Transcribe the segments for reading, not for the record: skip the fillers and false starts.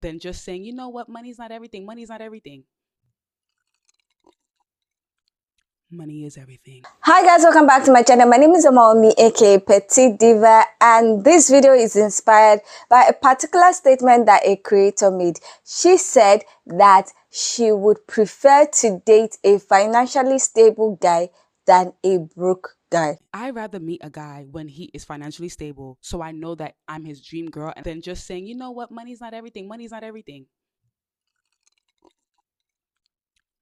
than just saying, you know what, money's not everything. Money's not everything. Money is everything. Hi guys, welcome back to my channel. My name is Omaomi, aka Petite Diva, and this video is inspired by a particular statement that a creator made. She said that she would prefer to date a financially stable guy than a broke guy. I'd rather meet a guy when he is financially stable, so I know that I'm his dream girl, and then just saying, you know what, money's not everything. Money's not everything.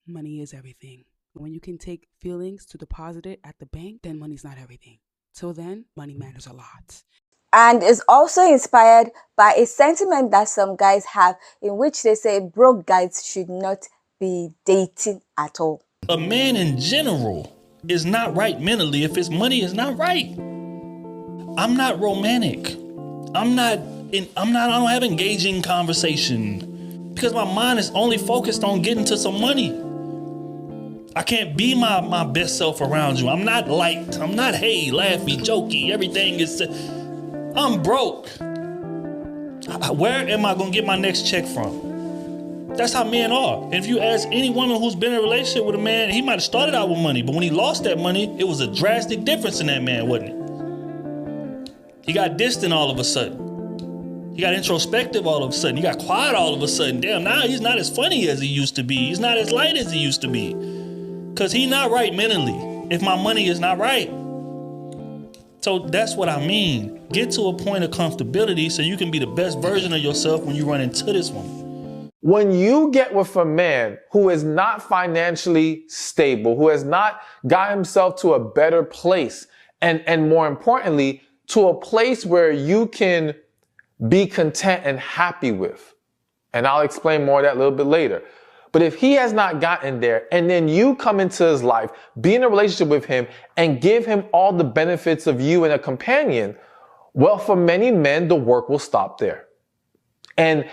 Money is everything. When you can take feelings to deposit it at the bank, then money's not everything. Till then, money matters a lot. And is also inspired by a sentiment that some guys have, in which they say broke guys should not be dating at all. A man in general is not right mentally if his money is not right. I'm not romantic. I don't have engaging conversation because my mind is only focused on getting to some money. I can't be my best self around you. I'm not light. I'm not, hey, laughy, jokey. Everything is, I'm broke. Where am I going to get my next check from? That's how men are. And if you ask any woman who's been in a relationship with a man, he might have started out with money, but when he lost that money, it was a drastic difference in that man, wasn't it? He got distant all of a sudden. He got introspective all of a sudden. He got quiet all of a sudden. Damn, now he's not as funny as he used to be. He's not as light as he used to be. Because he's not right mentally if my money is not right. So that's what I mean. Get to a point of comfortability so you can be the best version of yourself when you run into this one. When you get with a man who is not financially stable, who has not got himself to a better place, and more importantly, to a place where you can be content and happy with, and I'll explain more of that a little bit later. But if he has not gotten there and then you come into his life, be in a relationship with him and give him all the benefits of you and a companion, well, for many men, the work will stop there. And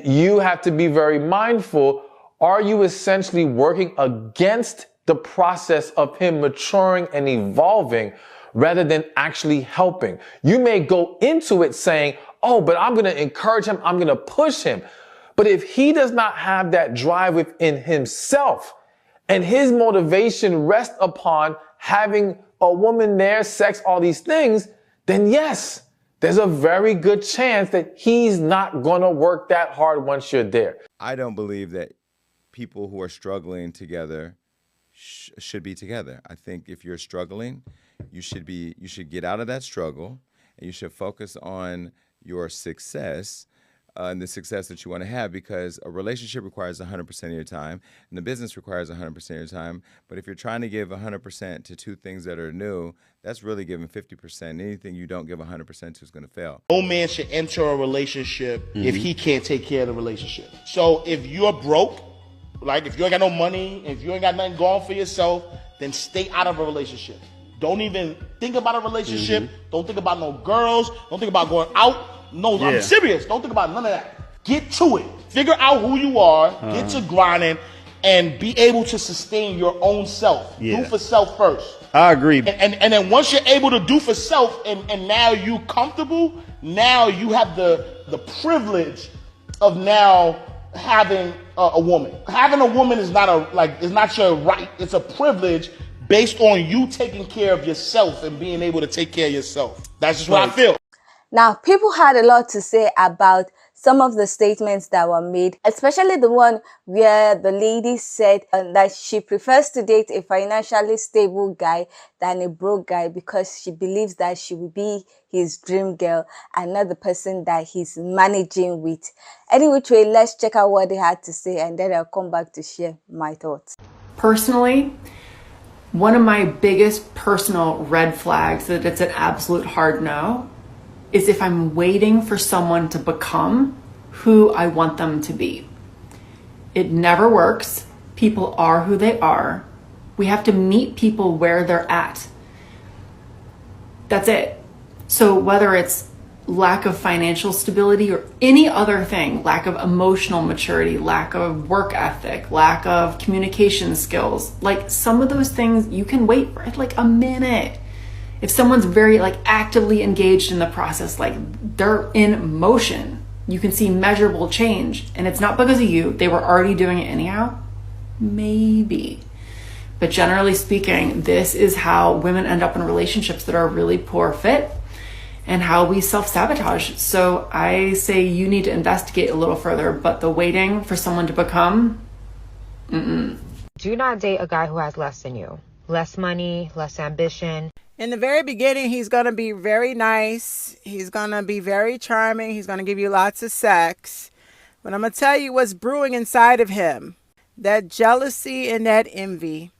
you have to be very mindful. Are you essentially working against the process of him maturing and evolving rather than actually helping? You may go into it saying, oh, but I'm going to encourage him. I'm going to push him. But if he does not have that drive within himself and his motivation rests upon having a woman there, sex, all these things, then yes, there's a very good chance that he's not going to work that hard once you're there. I don't believe that people who are struggling together should be together. I think if you're struggling, you should get out of that struggle and you should focus on your success and the success that you want to have, because a relationship requires 100% of your time and the business requires 100% of your time. But if you're trying to give 100% to two things that are new, that's really giving 50%. Anything you don't give 100% to is going to fail. No man should enter a relationship if he can't take care of the relationship. So if you're broke, like if you ain't got no money, if you ain't got nothing going for yourself, then stay out of a relationship. Don't even think about a relationship. Don't think about no girls. Don't think about going out. No, I'm serious. Don't think about none of that. Get to it. Figure out who you are. Get to grinding and be able to sustain your own self. Do for self first. I agree. And then once you're able to do for self and now you comfortable, now you have the privilege of now having a woman. Having a woman is not your right. It's a privilege based on you taking care of yourself and being able to take care of yourself. That's just what I feel. Now, people had a lot to say about some of the statements that were made, especially the one where the lady said that she prefers to date a financially stable guy than a broke guy because she believes that she will be his dream girl and not the person that he's managing with. Any which way, let's check out what they had to say and then I'll come back to share my thoughts. Personally, one of my biggest personal red flags that it's an absolute hard no is if I'm waiting for someone to become who I want them to be. It never works. People are who they are. We have to meet people where they're at. That's it. So whether it's lack of financial stability or any other thing, lack of emotional maturity, lack of work ethic, lack of communication skills, like some of those things you can wait for like a minute. If someone's very like actively engaged in the process, like they're in motion, you can see measurable change. And it's not because of you. They were already doing it anyhow. Maybe. But generally speaking, this is how women end up in relationships that are really poor fit and how we self-sabotage. So I say you need to investigate a little further, but the waiting for someone to become, Do not date a guy who has less than you. Less money, less ambition. In the very beginning, he's going to be very nice. He's going to be very charming. He's going to give you lots of sex. But I'm going to tell you what's brewing inside of him. That jealousy and that envy.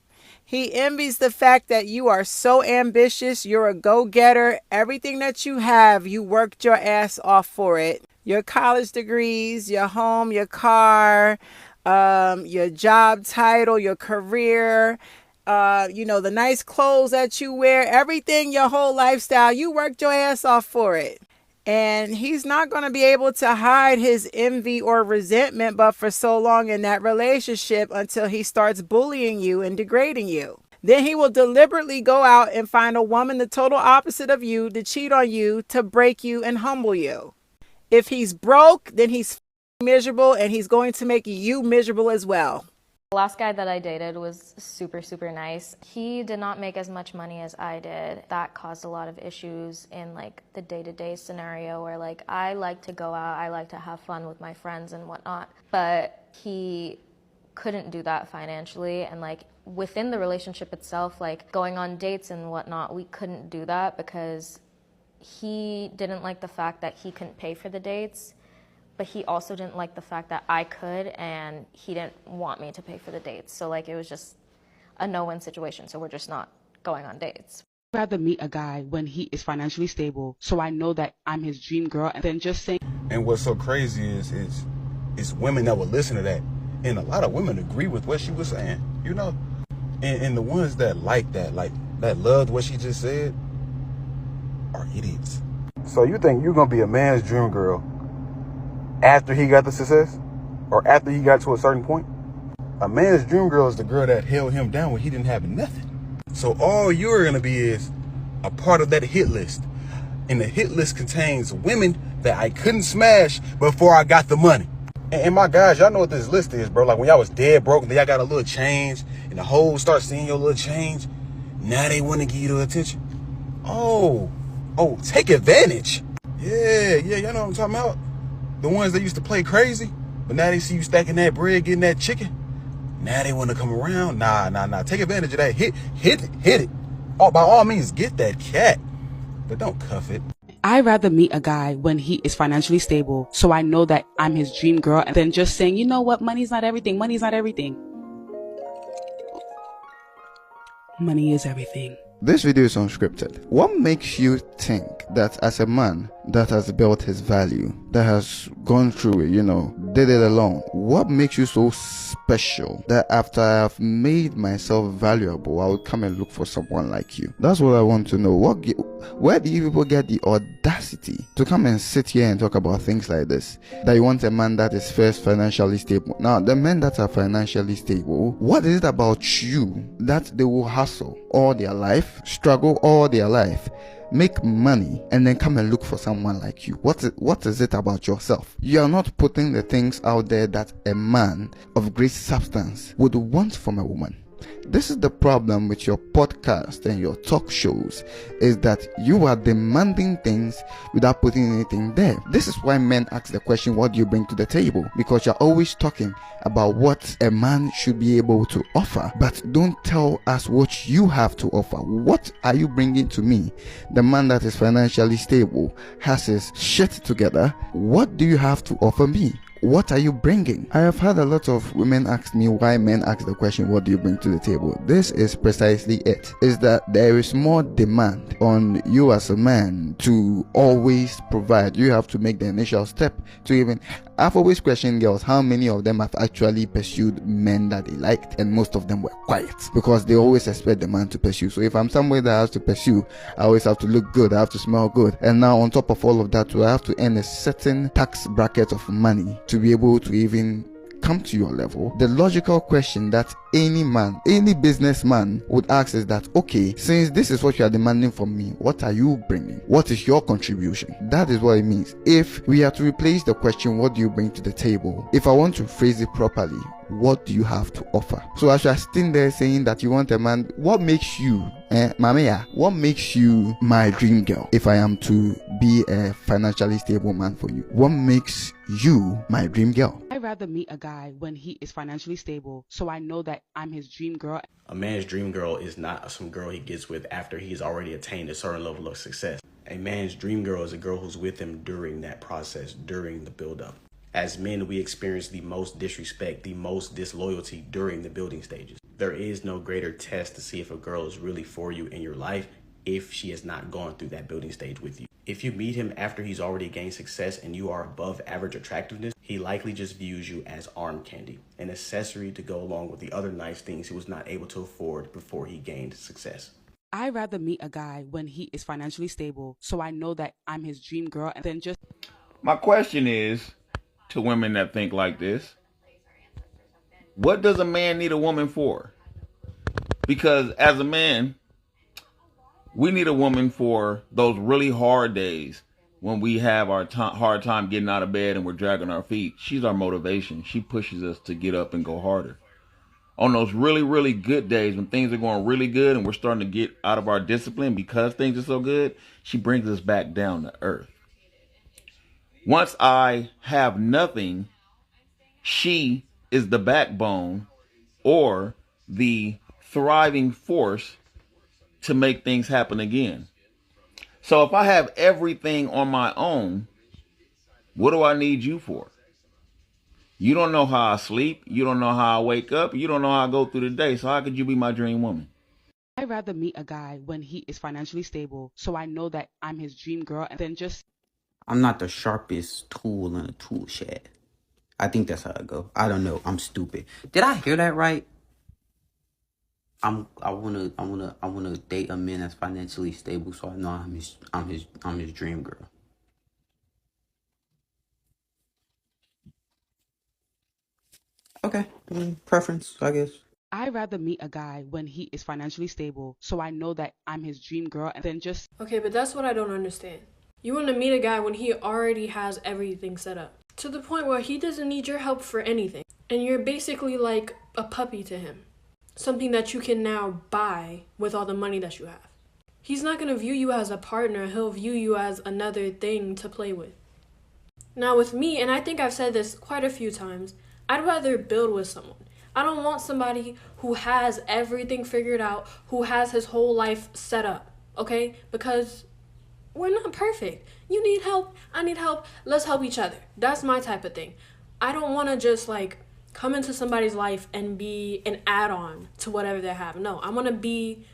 He envies the fact that you are so ambitious. You're a go-getter. Everything that you have, you worked your ass off for it. Your college degrees, your home, your car, your job title, your career, the nice clothes that you wear, everything, your whole lifestyle, you worked your ass off for it. And he's not going to be able to hide his envy or resentment, but for so long in that relationship until he starts bullying you and degrading you. Then he will deliberately go out and find a woman the total opposite of you to cheat on you, to break you and humble you. If he's broke, then he's miserable, and he's going to make you miserable as well. The last guy that I dated was super, super nice. He did not make as much money as I did. That caused a lot of issues in like the day-to-day scenario where like I like to go out, I like to have fun with my friends and whatnot, but he couldn't do that financially. And like within the relationship itself, like going on dates and whatnot, we couldn't do that because he didn't like the fact that he couldn't pay for the dates. But he also didn't like the fact that I could, and he didn't want me to pay for the dates. So like it was just a no-win situation. So we're just not going on dates. I'd rather meet a guy when he is financially stable, so I know that I'm his dream girl, and then just saying. And what's so crazy is women that would listen to that, and a lot of women agree with what she was saying, and the ones that that loved what she just said are idiots. So you think you're gonna be a man's dream girl after he got the success, or after he got to a certain point? A man's dream girl is the girl that held him down when he didn't have nothing. So all you're going to be is a part of that hit list. And the hit list contains women that I couldn't smash before I got the money. And my guys, y'all know what this list is, bro. Like when y'all was dead broke, then y'all got a little change, and the hoes start seeing your little change. Now they want to give you the attention. Oh, take advantage. Yeah, y'all know what I'm talking about. The ones that used to play crazy, but now they see you stacking that bread, getting that chicken. Now they want to come around. Nah. Take advantage of that. Hit it. Oh, by all means, get that cat, but don't cuff it. I'd rather meet a guy when he is financially stable, so I know that I'm his dream girl, than just saying, you know what, money's not everything. Money's not everything. Money is everything. This video is unscripted. What makes you think that as a man that has built his value, that has gone through it, did it alone, what makes you so special that after I have made myself valuable, I will come and look for someone like you? That's what I want to know. Where do you people get the audacity to come and sit here and talk about things like this? That you want a man that is first financially stable. Now, the men that are financially stable, what is it about you that they will hustle all their life, struggle all their life, make money, and then come and look for someone like you? What is it about yourself? You are not putting the things out there that a man of great substance would want from a woman. This is the problem with your podcast and your talk shows, is that you are demanding things without putting anything there. This is why men ask the question, what do you bring to the table? Because you're always talking about what a man should be able to offer, but don't tell us what you have to offer. What are you bringing to me? The man that is financially stable, has his shit together. What do you have to offer me? What are you bringing? I have had a lot of women ask me why men ask the question, what do you bring to the table? This is precisely it. Is that there is more demand on you as a man to always provide. You have to make the initial step to even... I've always questioned girls, how many of them have actually pursued men that they liked, and most of them were quiet because they always expect the man to pursue. So if I'm somebody that has to pursue, I always have to look good, I have to smell good, and now on top of all of that, I have to earn a certain tax bracket of money to be able to even come to your level, the logical question that any man, any businessman would ask is that, okay, since this is what you are demanding from me, what are you bringing? What is your contribution? That is what it means. If we are to replace the question, what do you bring to the table? If I want to phrase it properly, what do you have to offer? So as you are sitting there saying that you want a man, what makes you, Mamea, what makes you my dream girl if I am to be a financially stable man for you? What makes you my dream girl? I'd rather meet a guy when he is financially stable so I know that I'm his dream girl. A man's dream girl is not some girl he gets with after he's already attained a certain level of success. A man's dream girl is a girl who's with him during that process, during the build-up. As men, we experience the most disrespect, the most disloyalty during the building stages. There is no greater test to see if a girl is really for you in your life if she has not gone through that building stage with you. If you meet him after he's already gained success and you are above average attractiveness, he likely just views you as arm candy, an accessory to go along with the other nice things he was not able to afford before he gained success. I'd rather meet a guy when he is financially stable so I know that I'm his dream girl and then just... My question is, to women that think like this, what does a man need a woman for? Because as a man, we need a woman for those really hard days when we have our hard time getting out of bed and we're dragging our feet. She's our motivation. She pushes us to get up and go harder. On those really, really good days when things are going really good and we're starting to get out of our discipline because things are so good, she brings us back down to earth. Once I have nothing, she is the backbone or the thriving force to make things happen again. So if I have everything on my own, what do I need you for? You don't know how I sleep. You don't know how I wake up. You don't know how I go through the day. So how could you be my dream woman? I'd rather meet a guy when he is financially stable so I know that I'm his dream girl and then just... I'm not the sharpest tool in a tool shed. I think that's how it go. I don't know. I'm stupid. Did I hear that right? I wanna date a man that's financially stable so I know I'm his dream girl. Okay, preference, I guess. I'd rather meet a guy when he is financially stable so I know that I'm his dream girl and then just... Okay, but that's what I don't understand. You want to meet a guy when he already has everything set up, to the point where he doesn't need your help for anything. And you're basically like a puppy to him. Something that you can now buy with all the money that you have. He's not going to view you as a partner. He'll view you as another thing to play with. Now with me, and I think I've said this quite a few times, I'd rather build with someone. I don't want somebody who has everything figured out, who has his whole life set up, okay? Because we're not perfect. You need help, I need help, let's help each other. That's my type of thing. I don't want to just like come into somebody's life and be an add-on to whatever they have. No, I want to be,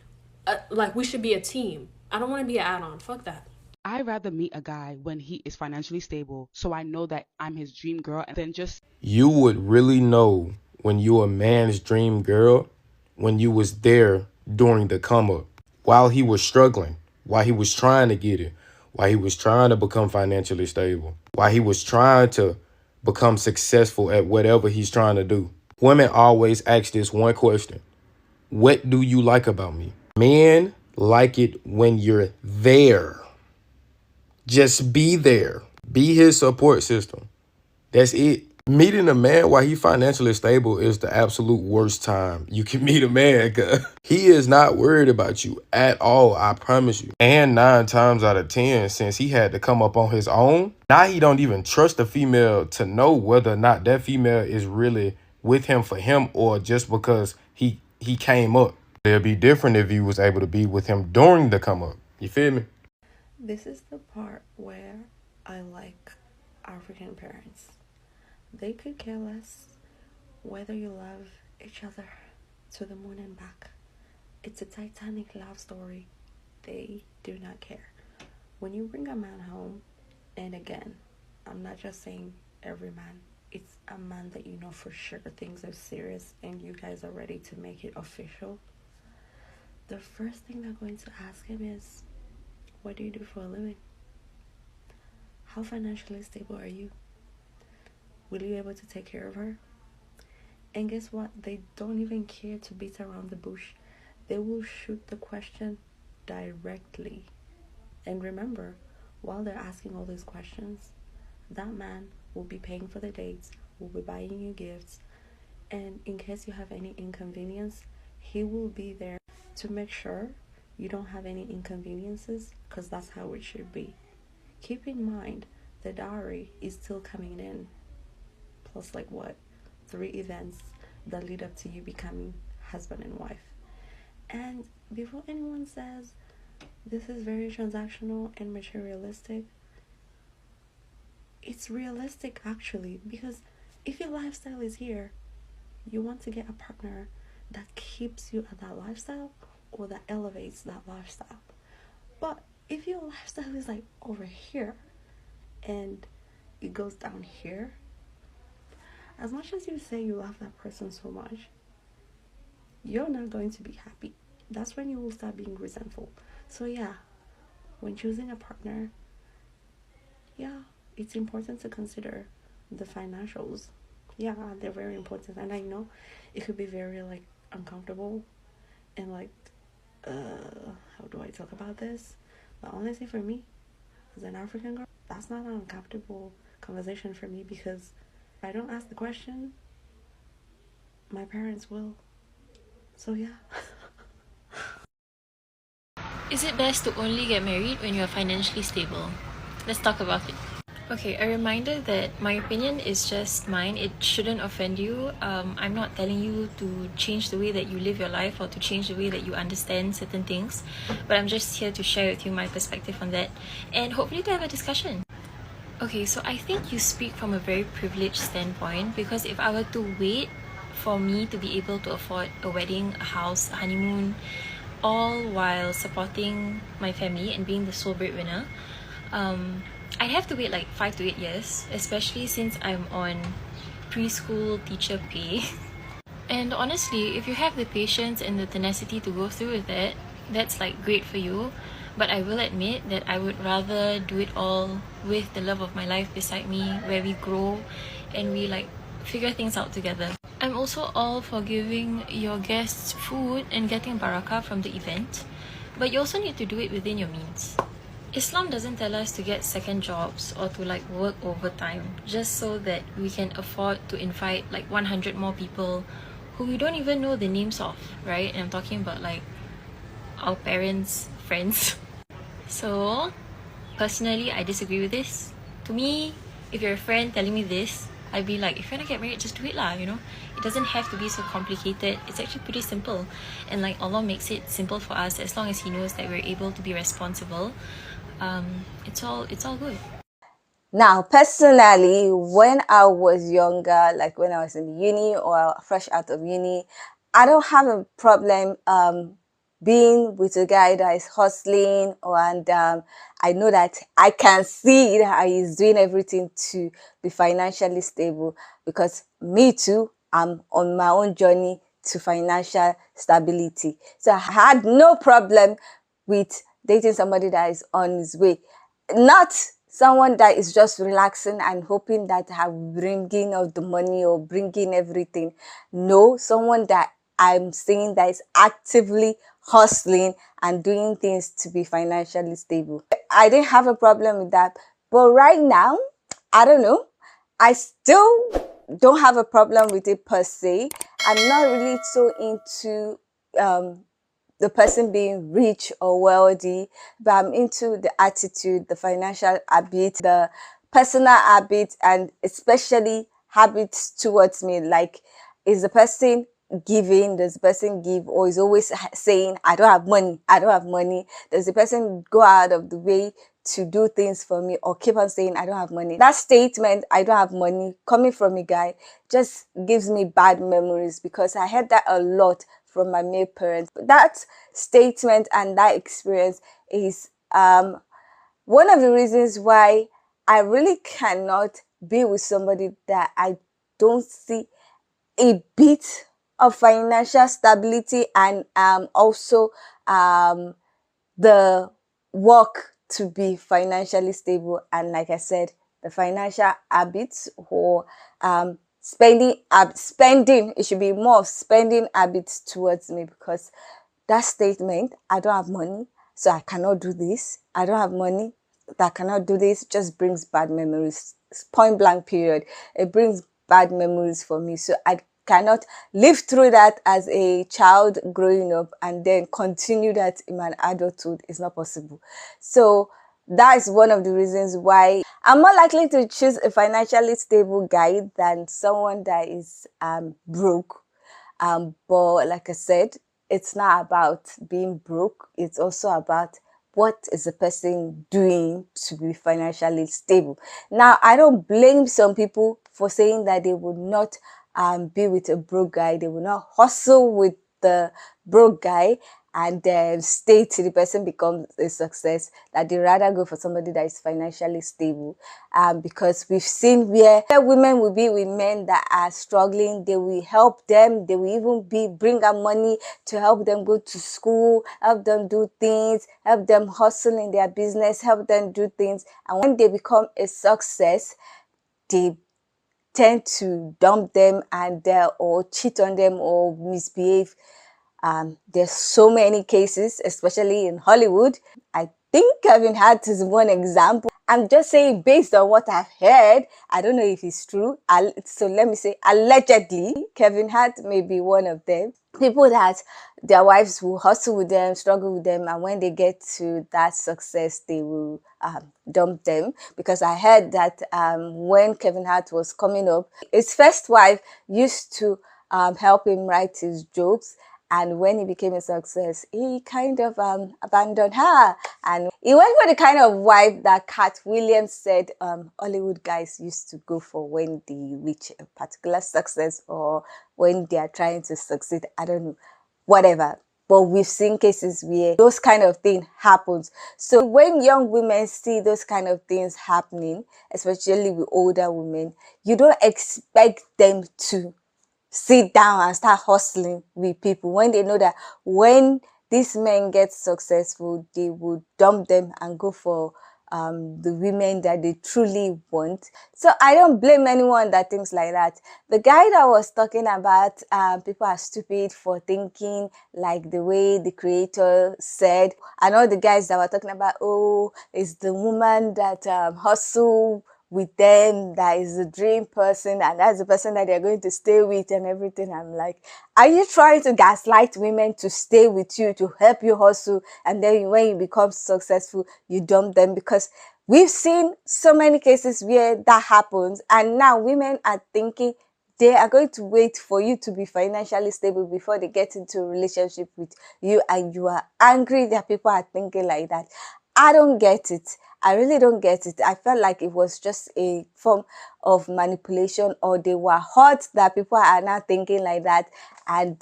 like we should be a team. I don't want to be an add-on, fuck that. I'd rather meet a guy when he is financially stable so I know that I'm his dream girl and then just... You would really know when you're a man's dream girl when you was there during the come up, while he was struggling, while he was trying to get it, while he was trying to become financially stable, while he was trying to become successful at whatever he's trying to do. Women always ask this one question: what do you like about me? Men like it when you're there. Just be there. Be his support system. That's it. Meeting a man while he's financially stable is the absolute worst time you can meet a man, because he is not worried about you at all, I promise you. And 9 times out of 10, since he had to come up on his own, now he don't even trust the female to know whether or not that female is really with him for him or just because he came up. It'd be different if he was able to be with him during the come up. You feel me? This is the part where I like African parents. They could care less whether you love each other to the moon and back. It's a Titanic love story. They do not care. When you bring a man home, and again, I'm not just saying every man, it's a man that you know for sure things are serious and you guys are ready to make it official. The first thing they're going to ask him is, what do you do for a living? How financially stable are you? Will you be able to take care of her? And guess what? They don't even care to beat around the bush. They will shoot the question directly. And remember, while they're asking all these questions, that man will be paying for the dates, will be buying you gifts, and in case you have any inconvenience, he will be there to make sure you don't have any inconveniences, because that's how it should be. Keep in mind, the dowry is still coming in, plus like what, 3 events that lead up to you becoming husband and wife. And before anyone says this is very transactional and materialistic, it's realistic actually, because if your lifestyle is here, you want to get a partner that keeps you at that lifestyle or that elevates that lifestyle. But if your lifestyle is like over here and it goes down here, as much as you say you love that person so much, you're not going to be happy. That's when you will start being resentful. So yeah, when choosing a partner, yeah, it's important to consider the financials. Yeah, they're very important, and I know it could be very like uncomfortable and like how do I talk about this? But honestly, for me as an African girl, that's not an uncomfortable conversation for me, because if I don't ask the question, my parents will. So yeah. Is it best to only get married when you are financially stable? Let's talk about it. Okay, a reminder that my opinion is just mine. It shouldn't offend you. I'm not telling you to change the way that you live your life or to change the way that you understand certain things, but I'm just here to share with you my perspective on that and hopefully to have a discussion. Okay, so I think you speak from a very privileged standpoint, because if I were to wait for me to be able to afford a wedding, a house, a honeymoon, all while supporting my family and being the sole breadwinner, I'd have to wait like 5 to 8 years, especially since I'm on preschool teacher pay. And honestly, if you have the patience and the tenacity to go through with it, that's like great for you. But I will admit that I would rather do it all with the love of my life beside me, where we grow and we like figure things out together. I'm also all for giving your guests food and getting barakah from the event, but you also need to do it within your means. Islam doesn't tell us to get second jobs or to like work overtime just so that we can afford to invite like 100 more people who we don't even know the names of, right? And I'm talking about like our parents' friends. So personally, I disagree with this. To me, if you're a friend telling me this, I'd be like, if you're gonna get married, just do it lah, you know? It doesn't have to be so complicated. It's actually pretty simple. And like Allah makes it simple for us as long as He knows that we're able to be responsible. It's all good. Now, personally, when I was younger, like when I was in uni or fresh out of uni, I don't have a problem being with a guy that is hustling, and I know that I can see that he's doing everything to be financially stable, because me too, I'm on my own journey to financial stability. So I had no problem with dating somebody that is on his way. Not someone that is just relaxing and hoping that have bringing of the money or bringing everything. No, someone that I'm seeing that is actively hustling and doing things to be financially stable. I didn't have a problem with that. But right now, I don't know. I still don't have a problem with it per se. I'm not really so into the person being rich or wealthy, but I'm into the attitude, the financial habit, the personal habit, and especially habits towards me. Like, is the person giving? Does the person give? Or is always saying, I don't have money, I don't have money? Does the person go out of the way to do things for me, or keep on saying, I don't have money? That statement, I don't have money, coming from a guy, just gives me bad memories, because I heard that a lot from my male parents. That statement and that experience is one of the reasons why I really cannot be with somebody that I don't see a bit of financial stability and also the work to be financially stable. And like I said, the financial habits or spending. It should be more of spending habits towards me, because that statement, I don't have money, so I cannot do this. I don't have money, that cannot do this, just brings bad memories. Point blank period. It brings bad memories for me. So I cannot live through that as a child growing up and then continue that in my adulthood. It's not possible. So that is one of the reasons why I'm more likely to choose a financially stable guy than someone that is broke. But like I said, it's not about being broke. It's also about what is the person doing to be financially stable. Now, I don't blame some people for saying that they would not be with a broke guy. They will not hustle with the broke guy and stay till the person becomes a success, that they rather go for somebody that is financially stable. Because we've seen where women will be with men that are struggling. They will help them. They will even bring them money to help them go to school, help them do things, help them hustle in their business, help them do things. And when they become a success, they tend to dump them and or cheat on them or misbehave. There's so many cases, especially in Hollywood. I think Kevin Hart is one example. I'm just saying based on what I've heard. I don't know if it's true. So let me say allegedly, Kevin Hart may be one of them. People that their wives will hustle with them, struggle with them, and when they get to that success, they will dump them. Because I heard that when Kevin Hart was coming up, his first wife used to help him write his jokes. And when he became a success, he kind of abandoned her. And he went for the kind of wife that Cat Williams said Hollywood guys used to go for when they reach a particular success or when they are trying to succeed. I don't know, whatever. But we've seen cases where those kind of things happens. So when young women see those kind of things happening, especially with older women, you don't expect them to sit down and start hustling with people when they know that when these men get successful, they will dump them and go for the women that they truly want. So I don't blame anyone that thinks like that. The guy that was talking about people are stupid for thinking like the way the creator said, and all the guys that were talking about, oh, it's the woman that hustle with them that is the dream person and that's the person that they're going to stay with and everything. I'm like, are you trying to gaslight women to stay with you, to help you hustle, and then when you become successful, you dump them? Because we've seen so many cases where that happens, and now women are thinking they are going to wait for you to be financially stable before they get into a relationship with you, and you are angry that people are thinking like that. I don't get it. I really don't get it. I felt like it was just a form of manipulation, or they were hurt that people are now thinking like that. And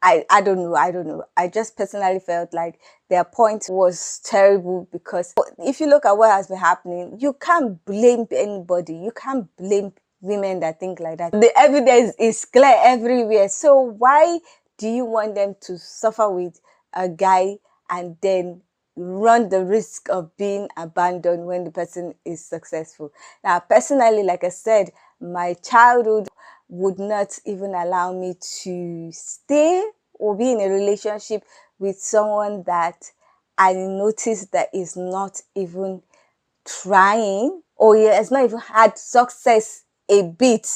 I don't know. I don't know. I just personally felt like their point was terrible, because if you look at what has been happening, you can't blame anybody. You can't blame women that think like that. The evidence is clear everywhere. So why do you want them to suffer with a guy and then run the risk of being abandoned when the person is successful? Now, personally, like I said, my childhood would not even allow me to stay or be in a relationship with someone that I noticed that is not even trying, or he has not even had success a bit,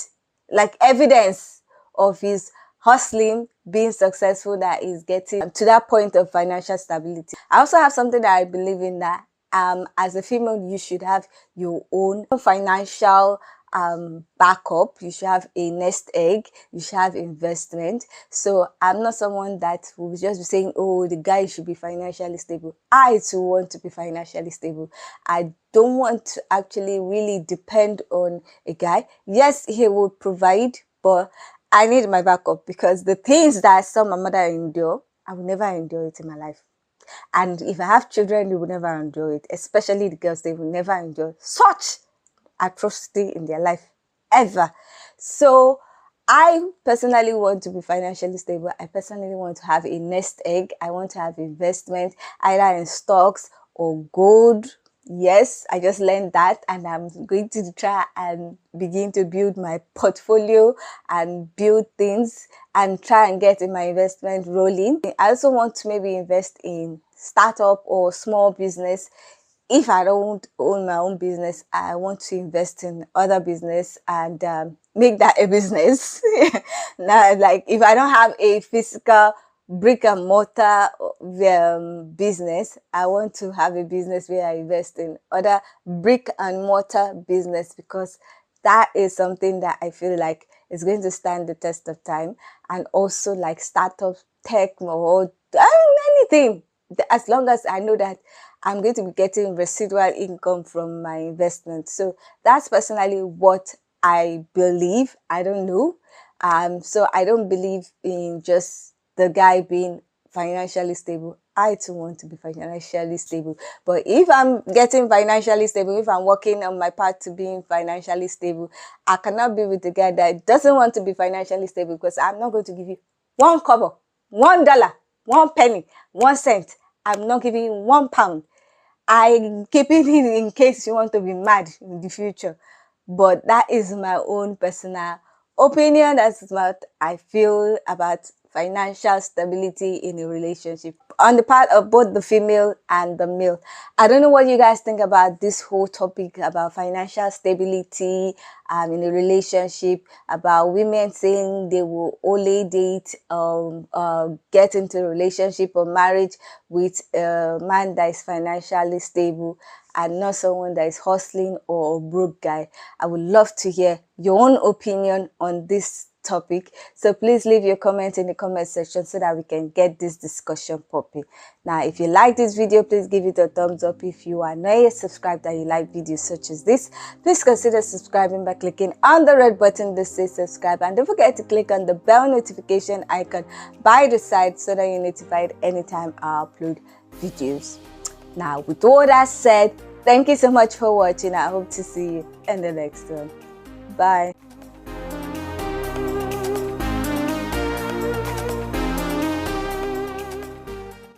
like evidence of his hustling, being successful, that is getting to that point of financial stability. I also have something that I believe in, that as a female, you should have your own financial backup. You should have a nest egg. You should have investment. So I'm not someone that will just be saying, oh, the guy should be financially stable. I too want to be financially stable. I don't want to actually really depend on a guy. Yes, he will provide, but I need my backup, because the things that I saw my mother endure, I will never endure it in my life. And if I have children, they will never endure it, especially the girls. They will never endure such atrocity in their life, ever. So I personally want to be financially stable. I personally want to have a nest egg. I want to have investment, either in stocks or gold Yes, I just learned that, and I'm going to try and begin to build my portfolio and build things and try and get in my investment rolling. I also want to maybe invest in startup or small business. If I don't own my own business, I want to invest in other business and make that a business. Now, like if I don't have a physical brick and mortar business, I want to have a business where I invest in other brick and mortar business, because that is something that I feel like is going to stand the test of time. And also like startup tech or anything, as long as I know that I'm going to be getting residual income from my investment. So that's personally what I believe. I don't know. So I don't believe in just the guy being financially stable. I too want to be financially stable. But if I'm getting financially stable, if I'm working on my path to being financially stable, I cannot be with the guy that doesn't want to be financially stable, because I'm not going to give you one kobo, $1, 1 penny, 1 cent. I'm not giving you £1. I'm keeping it in case you want to be mad in the future. But that is my own personal opinion. That's what I feel about financial stability in a relationship on the part of both the female and the male. I don't know what you guys think about this whole topic about financial stability in a relationship, about women saying they will only date get into a relationship or marriage with a man that is financially stable and not someone that is hustling or a broke guy. I would love to hear your own opinion on this topic. So please leave your comment in the comment section so that we can get this discussion popping. Now, if you like this video, please give it a thumbs up. If you are not yet subscribed and you like videos such as this, please consider subscribing by clicking on the red button that says subscribe, and don't forget to click on the bell notification icon by the side so that you're notified anytime I upload videos. Now, with all that said, thank you so much for watching. I hope to see you in the next one. Bye.